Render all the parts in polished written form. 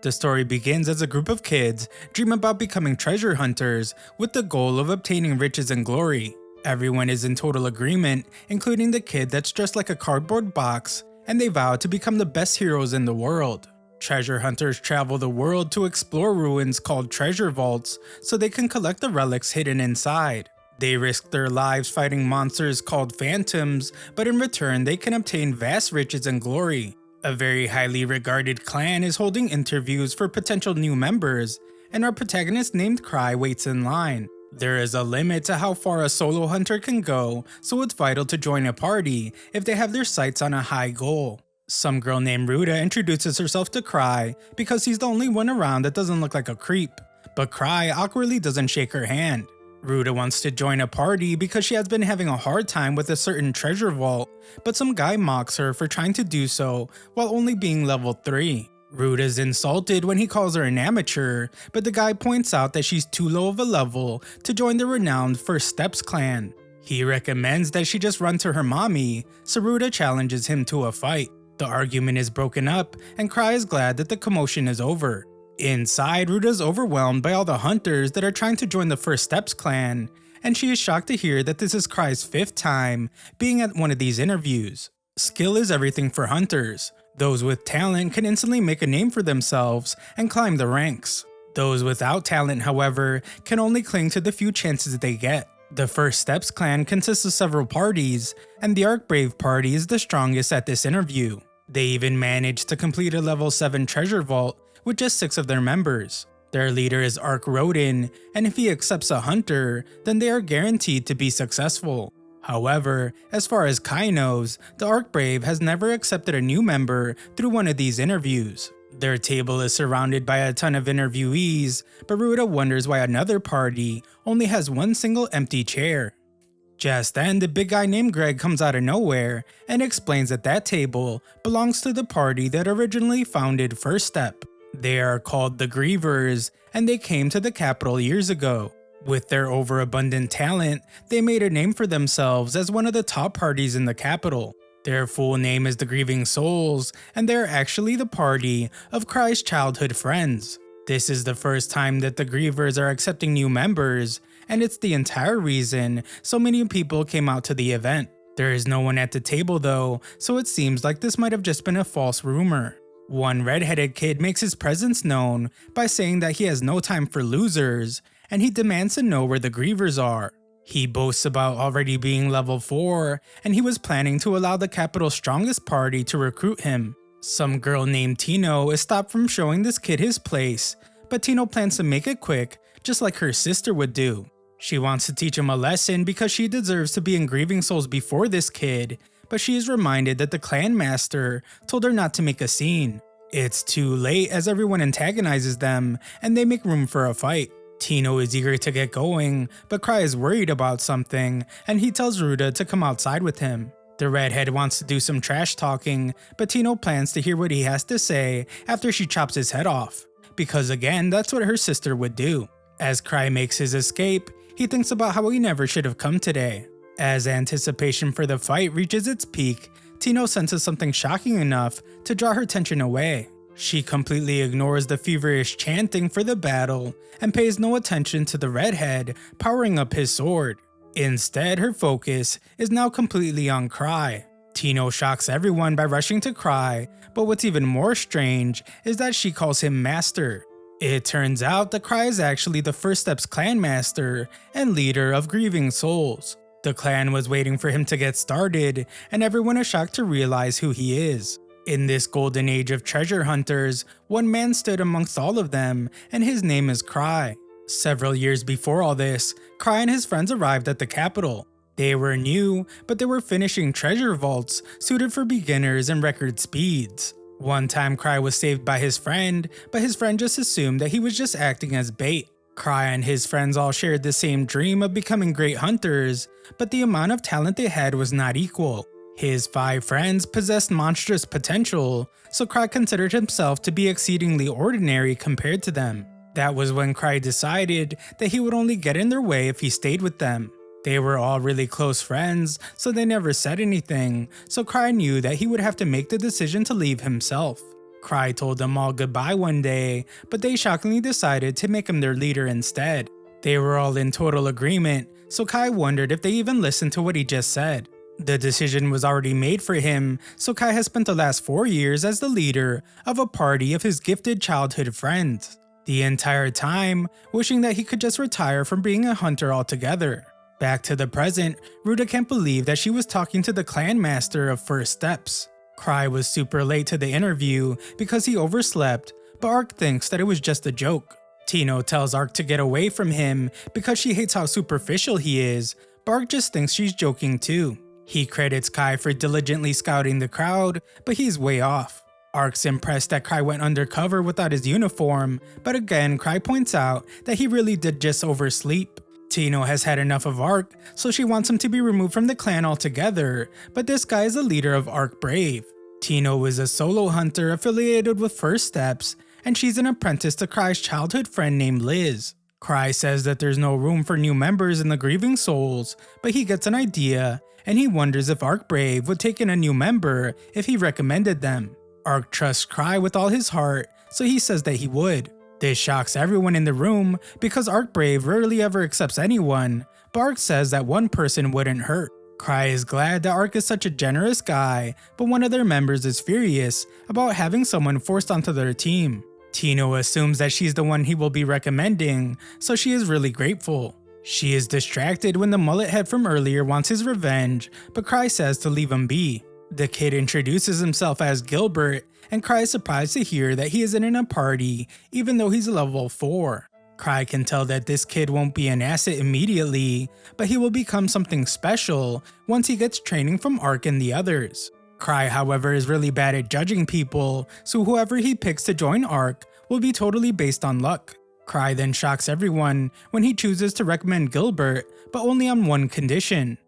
The story begins as a group of kids dream about becoming treasure hunters with the goal of obtaining riches and glory. Everyone is in total agreement, including the kid that's dressed like a cardboard box, and they vow to become the best heroes in the world. Treasure hunters travel the world to explore ruins called treasure vaults so they can collect the relics hidden inside. They risk their lives fighting monsters called phantoms, but in return they can obtain vast riches and glory. A very highly regarded clan is holding interviews for potential new members, and our protagonist named Cry waits in line. There is a limit to how far a solo hunter can go, so it's vital to join a party if they have their sights on a high goal. Some girl named Ruta introduces herself to Cry because he's the only one around that doesn't look like a creep, but Cry awkwardly doesn't shake her hand. Ruta wants to join a party because she has been having a hard time with a certain treasure vault, but some guy mocks her for trying to do so while only being level 3. Ruta is insulted when he calls her an amateur, but the guy points out that she's too low of a level to join the renowned First Steps clan. He recommends that she just run to her mommy, so Ruta challenges him to a fight. The argument is broken up, and Cry is glad that the commotion is over. Inside, Ruta is overwhelmed by all the hunters that are trying to join the First Steps clan, and she is shocked to hear that this is Cry's 5th time being at one of these interviews. Skill is everything for hunters. Those with talent can instantly make a name for themselves and climb the ranks. Those without talent, however, can only cling to the few chances they get. The First Steps clan consists of several parties, and the Archbrave party is the strongest at this interview. They even managed to complete a level 7 treasure vault with just 6 of their members. Their leader is Arch Rodin, and if he accepts a hunter, then they are guaranteed to be successful. However, as far as Kai knows, the Archbrave has never accepted a new member through one of these interviews. Their table is surrounded by a ton of interviewees, but Ruta wonders why another party only has one single empty chair. Just then, the big guy named Greg comes out of nowhere and explains that that table belongs to the party that originally founded First Step. They are called the Grievers, and they came to the capital years ago. With their overabundant talent, they made a name for themselves as one of the top parties in the capital. Their full name is the Grieving Souls, and they're actually the party of Cry's childhood friends. This is the first time that the Grievers are accepting new members, and it's the entire reason so many people came out to the event. There is no one at the table though, so it seems like this might have just been a false rumor. One redheaded kid makes his presence known by saying that he has no time for losers, and he demands to know where the Grievers are. He boasts about already being level 4, and he was planning to allow the capital's strongest party to recruit him. Some girl named Tino is stopped from showing this kid his place, but Tino plans to make it quick, just like her sister would do. She wants to teach him a lesson because she deserves to be in Grieving Souls before this kid, but she is reminded that the clan master told her not to make a scene. It's too late as everyone antagonizes them, and they make room for a fight. Tino is eager to get going, but Cry is worried about something, and he tells Ruta to come outside with him. The redhead wants to do some trash talking, but Tino plans to hear what he has to say after she chops his head off, because again, that's what her sister would do. As Cry makes his escape, he thinks about how he never should have come today. As anticipation for the fight reaches its peak, Tino senses something shocking enough to draw her attention away. She completely ignores the feverish chanting for the battle and pays no attention to the redhead powering up his sword. Instead, her focus is now completely on Cry. Tino shocks everyone by rushing to Cry, but what's even more strange is that she calls him Master. It turns out that Cry is actually the First Steps clan master and leader of Grieving Souls. The clan was waiting for him to get started, and everyone is shocked to realize who he is. In this golden age of treasure hunters, one man stood amongst all of them, and his name is Cry. Several years before all this, Cry and his friends arrived at the capital. They were new, but they were finishing treasure vaults suited for beginners and record speeds. One time Cry was saved by his friend, but his friend just assumed that he was just acting as bait. Cry and his friends all shared the same dream of becoming great hunters, but the amount of talent they had was not equal. His 5 friends possessed monstrous potential, so Cry considered himself to be exceedingly ordinary compared to them. That was when Cry decided that he would only get in their way if he stayed with them. They were all really close friends, so they never said anything, so Cry knew that he would have to make the decision to leave himself. Cry told them all goodbye one day, but they shockingly decided to make him their leader instead. They were all in total agreement, so Kai wondered if they even listened to what he just said. The decision was already made for him, so Kai has spent the last 4 years as the leader of a party of his gifted childhood friends. The entire time, wishing that he could just retire from being a hunter altogether. Back to the present, Ruta can't believe that she was talking to the clan master of First Steps. Cry was super late to the interview because he overslept, but Ark thinks that it was just a joke. Tino tells Ark to get away from him because she hates how superficial he is, but Ark just thinks she's joking too. He credits Kai for diligently scouting the crowd, but he's way off. Ark's impressed that Kai went undercover without his uniform, but again Kai points out that he really did just oversleep. Tino has had enough of Ark, so she wants him to be removed from the clan altogether, but this guy is the leader of Ark Brave. Tino is a solo hunter affiliated with First Steps, and she's an apprentice to Cry's childhood friend named Liz. Cry says that there's no room for new members in the Grieving Souls, but he gets an idea, and he wonders if Ark Brave would take in a new member if he recommended them. Ark trusts Cry with all his heart, so he says that he would. This shocks everyone in the room because Ark Brave rarely ever accepts anyone, but Ark says that one person wouldn't hurt. Cry is glad that Ark is such a generous guy, but one of their members is furious about having someone forced onto their team. Tino assumes that she's the one he will be recommending, so she is really grateful. She is distracted when the mullet head from earlier wants his revenge, but Cry says to leave him be. The kid introduces himself as Gilbert, and Cry is surprised to hear that he isn't in a party, even though he's level 4. Cry can tell that this kid won't be an asset immediately, but he will become something special once he gets training from Ark and the others. Cry, however, is really bad at judging people, so whoever he picks to join Ark will be totally based on luck. Cry then shocks everyone when he chooses to recommend Gilbert, but only on one condition.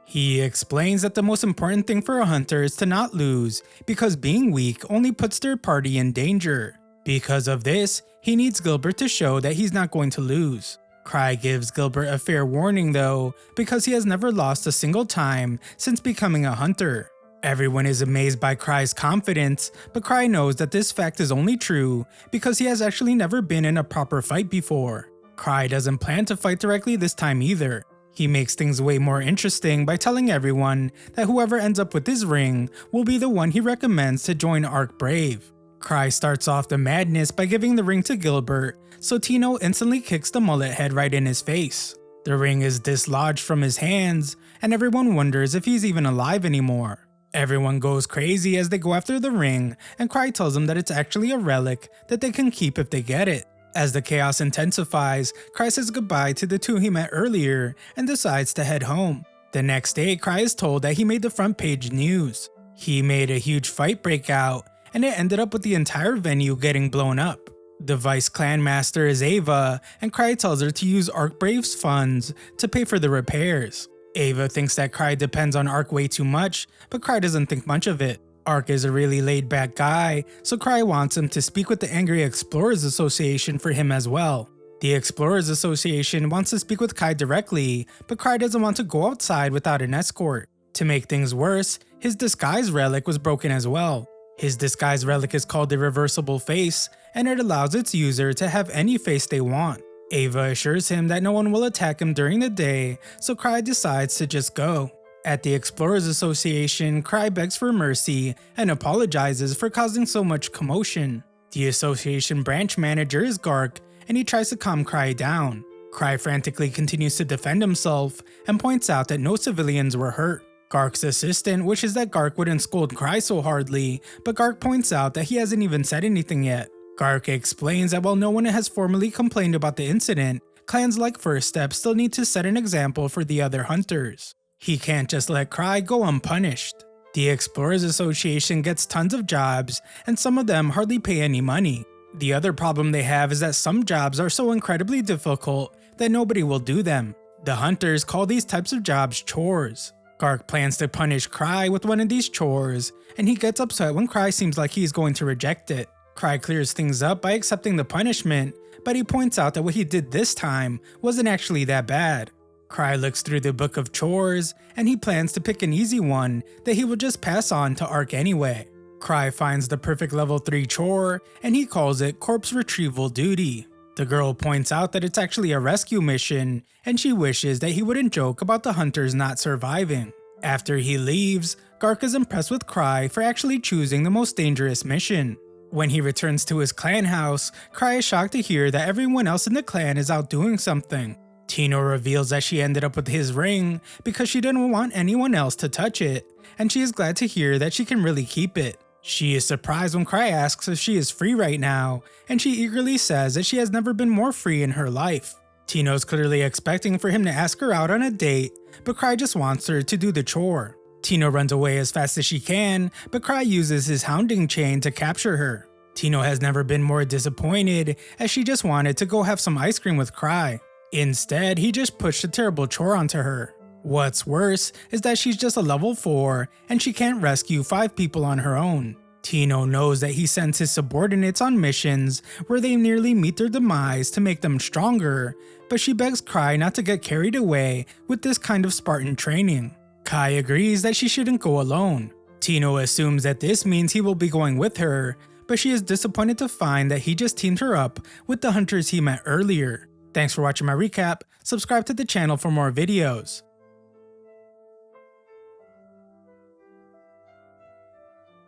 He explains that the most important thing for a hunter is to not lose, because being weak only puts their party in danger. Because of this, he needs Gilbert to show that he's not going to lose. Cry gives Gilbert a fair warning though, because he has never lost a single time since becoming a hunter. Everyone is amazed by Cry's confidence, but Cry knows that this fact is only true because he has actually never been in a proper fight before. Cry doesn't plan to fight directly this time either. He makes things way more interesting by telling everyone that whoever ends up with his ring will be the one he recommends to join Ark Brave. Cry starts off the madness by giving the ring to Gilbert, so Tino instantly kicks the mullet head right in his face. The ring is dislodged from his hands, and everyone wonders if he's even alive anymore. Everyone goes crazy as they go after the ring, and Cry tells them that it's actually a relic that they can keep if they get it. As the chaos intensifies, Cry says goodbye to the two he met earlier and decides to head home. The next day, Cry is told that he made the front page news. He made a huge fight break out, and it ended up with the entire venue getting blown up. The vice clan master is Ava, and Cry tells her to use Ark Brave's funds to pay for the repairs. Ava thinks that Cry depends on Ark way too much, but Cry doesn't think much of it. Ark is a really laid-back guy, so Cry wants him to speak with the Angry Explorers Association for him as well. The Explorers Association wants to speak with Kai directly, but Cry doesn't want to go outside without an escort. To make things worse, his disguise relic was broken as well. His disguise relic is called the Reversible Face, and it allows its user to have any face they want. Ava assures him that no one will attack him during the day, so Cry decides to just go. At the Explorers Association, Cry begs for mercy and apologizes for causing so much commotion. The association branch manager is Gark, and he tries to calm Cry down. Cry frantically continues to defend himself and points out that no civilians were hurt. Gark's assistant wishes that Gark wouldn't scold Cry so hardly, but Gark points out that he hasn't even said anything yet. Gark explains that while no one has formally complained about the incident, clans like First Step still need to set an example for the other hunters. He can't just let Cry go unpunished. The Explorers Association gets tons of jobs, and some of them hardly pay any money. The other problem they have is that some jobs are so incredibly difficult that nobody will do them. The hunters call these types of jobs chores. Gark plans to punish Cry with one of these chores, and he gets upset when Cry seems like he's going to reject it. Cry clears things up by accepting the punishment, but he points out that what he did this time wasn't actually that bad. Cry looks through the book of chores, and he plans to pick an easy one that he will just pass on to Ark anyway. Cry finds the perfect level 3 chore, and he calls it corpse retrieval duty. The girl points out that it's actually a rescue mission, and she wishes that he wouldn't joke about the hunters not surviving. After he leaves, Gark is impressed with Cry for actually choosing the most dangerous mission. When he returns to his clan house, Cry is shocked to hear that everyone else in the clan is out doing something. Tino reveals that she ended up with his ring because she didn't want anyone else to touch it, and she is glad to hear that she can really keep it. She is surprised when Cry asks if she is free right now, and she eagerly says that she has never been more free in her life. Tino's clearly expecting for him to ask her out on a date, but Cry just wants her to do the chore. Tino runs away as fast as she can, but Cry uses his hounding chain to capture her. Tino has never been more disappointed, as she just wanted to go have some ice cream with Cry. Instead, he just pushed a terrible chore onto her. What's worse is that she's just a level 4 and she can't rescue 5 people on her own. Tino knows that he sends his subordinates on missions where they nearly meet their demise to make them stronger, but she begs Cry not to get carried away with this kind of Spartan training. Kai agrees that she shouldn't go alone. Tino assumes that this means he will be going with her, but she is disappointed to find that he just teamed her up with the hunters he met earlier. Thanks for watching my recap. Subscribe to the channel for more videos.